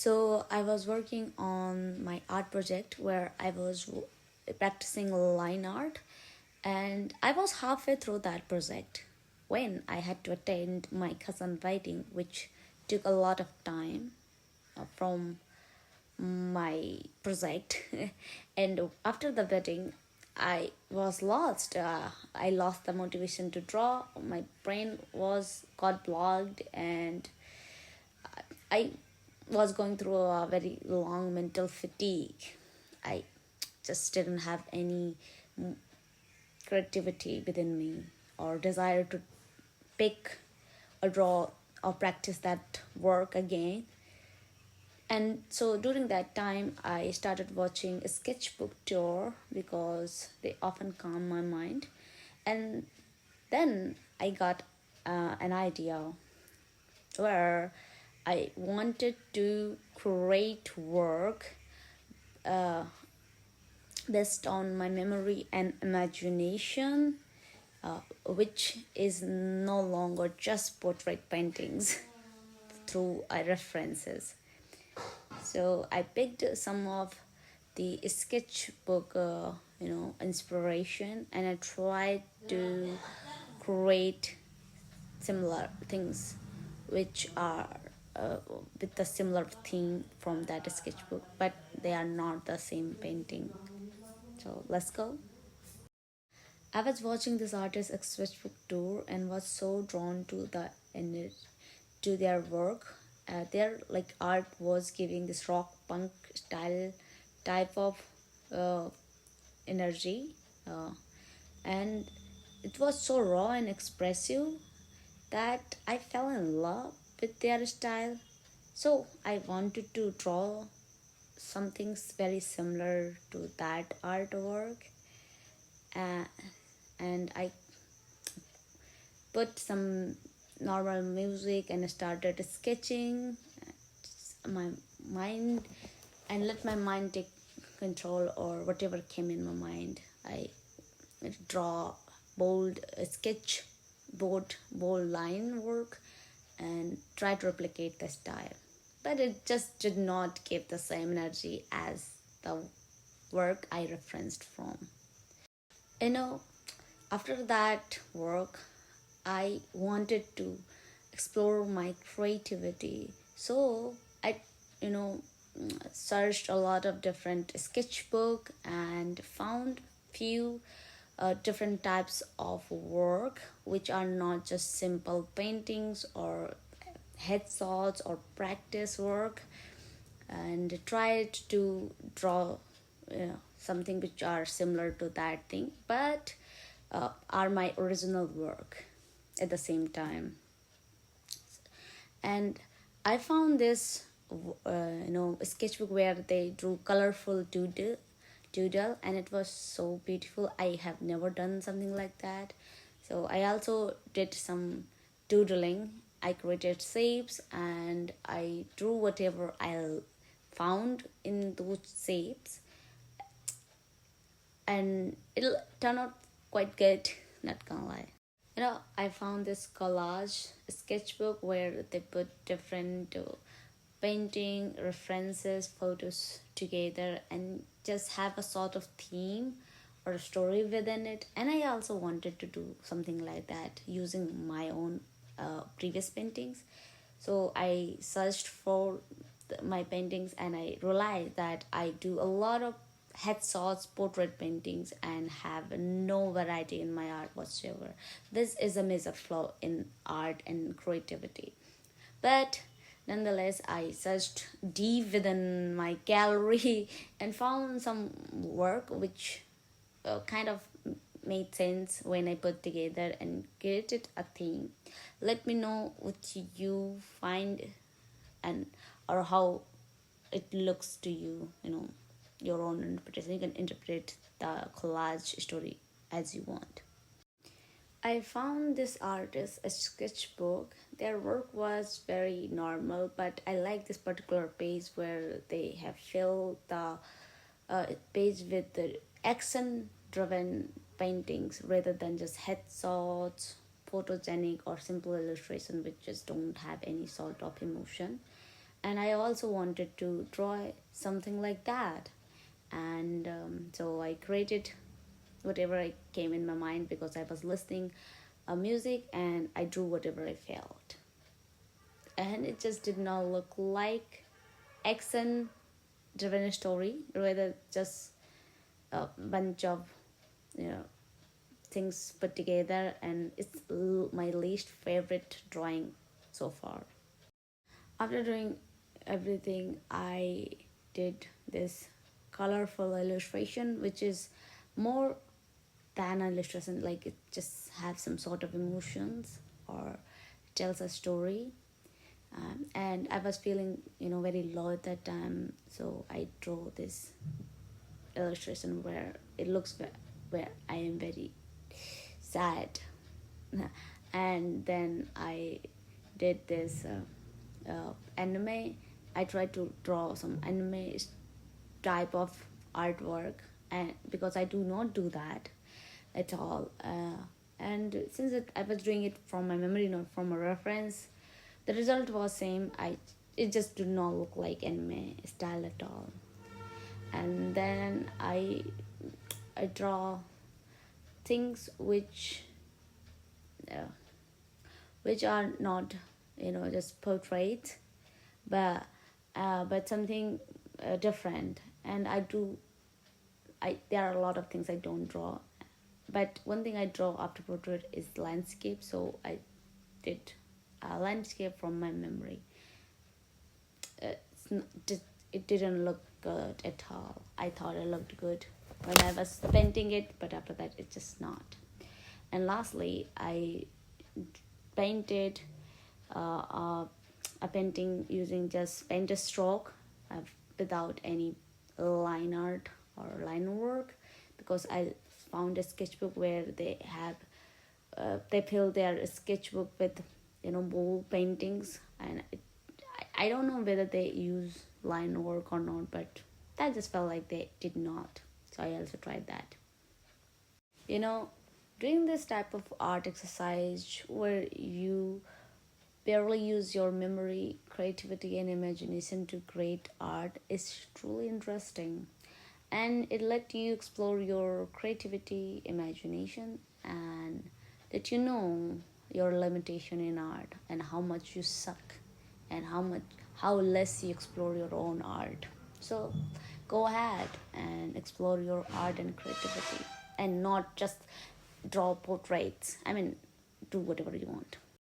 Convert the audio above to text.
So I was working on my art project where I was practicing line art, and I was halfway through that project when I had to attend my cousin wedding, which took a lot of time from my project. And after the wedding, I was lost. I lost the motivation to draw. My brain was got blocked, and I was going through a very long mental fatigue. I just didn't have any creativity within me or desire to pick or draw or practice that work again. And so during that time, I started watching a sketchbook tour because they often calm my mind. And then I got an idea where I wanted to create work based on my memory and imagination, which is no longer just portrait paintings through references. So I picked some of the sketchbook, inspiration, and I tried to create similar things which are with a similar theme from that sketchbook, but they are not the same painting. So let's go. I was watching this artist's sketchbook tour and was so drawn to to their work. Their like art was giving this rock punk style type of uh, energy, uh, and it was so raw and expressive that I fell in love with their style. So I wanted to draw something very similar to that artwork, uh, and I put some normal music and started sketching my mind and let my mind take control or whatever came in my mind. I draw bold sketch bold line work and try to replicate the style, but it just did not give the same energy as the work I referenced from. you know After that work, I wanted to explore my creativity. So I, you know, searched a lot of different sketchbook and found few different types of work which are not just simple paintings or headshots or practice work, and tried to draw something which are similar to that thing but are my original work at the same time. And I found this sketchbook where they drew colorful doodle, and it was so beautiful. I have never done something like that, so I also did some doodling. I created shapes and I drew whatever I found in those shapes, and it'll turn out quite good, not gonna lie. I found this collage sketchbook where they put different painting references, photos together, and just have a sort of theme or a story within it. And I also wanted to do something like that using my own previous paintings. So I searched for my paintings and I realized that I do a lot of headshots, portrait paintings, and have no variety in my art whatsoever. This is a major flaw in art and creativity. But nonetheless, I searched deep within my gallery and found some work which kind of made sense when I put together and created a theme. Let me know what you find and or how it looks to you, your own interpretation. You can interpret the collage story as you want. I found this artist a sketchbook. Their work was very normal, but I like this particular page where they have filled the page with the action-driven paintings rather than just headshots, photogenic or simple illustration which just don't have any sort of emotion. and I also wanted to draw something like that. And so I created whatever I came in my mind, because I was listening music, and I drew whatever I felt. And it just did not look like action driven story, rather just a bunch of, you know, things put together, and it's my least favorite drawing so far. After doing everything, I did this colorful illustration, which is more than an illustration, like it just has some sort of emotions or tells a story. And I was feeling, very low at that time, so I drew this illustration where it looks where I am very sad. And then I did this anime. I tried to draw some anime type of artwork, and because I do not do that at all, and since I was doing it from my memory, not from a reference, the result was same. It just did not look like anime style at all. And then I draw things uh, which are not, just portraits, but something different. And I there are a lot of things I don't draw, but one thing I draw after portrait is landscape. So I did a landscape from my memory. It's not, it didn't look good at all. I thought it looked good when I was painting it, but after that it's just not. And lastly, I painted a painting using just paint a stroke, without any line art or line work, because I found a sketchbook where they fill their sketchbook with, bowl paintings, and I don't know whether they use line work or not, but that just felt like they did not, so I also tried that. you know Doing this type of art exercise where you barely use your memory, creativity, and imagination to create art is truly interesting. And it let you explore your creativity, imagination, and let you know your limitation in art, and how much you suck, and how less you explore your own art. So go ahead and explore your art and creativity, and not just draw portraits. I mean, do whatever you want.